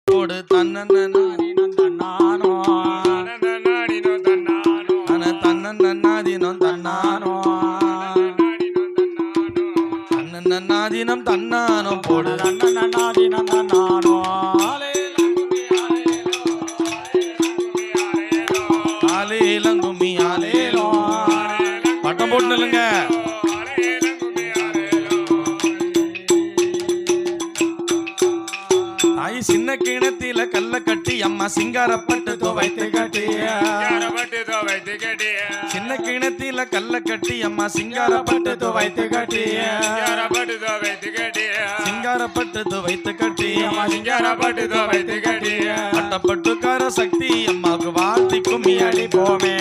போடு தன்னன்னானோ தன்னானோ தன்னன்னாதினம் தன்னானோ தன்னன்னாதினம் தன்னானோ போடு தன்னன்னாதினம் தன்னானோ ஆலேலங்கும்மி ஆலேலோ பட்டம் போட்டு நில்லுங்க. தாய் சின்ன கிணத்தில கல்ல கட்டி அம்மா சிங்காரப்பட்டு துவைத்து கட்டி சின்ன கிணத்தில கல்ல கட்டி அம்மா சிங்காரப்பட்டு துவைத்து கட்டி சிங்காரப்பட்டு துவைத்து கட்டி சிங்காரப்பட்டு துவைத்து கட்டி அட்டப்பட்டுக்கார சக்தி அம்மாவுக்கு வாழ்த்தி கும்மி அடிப்போமே.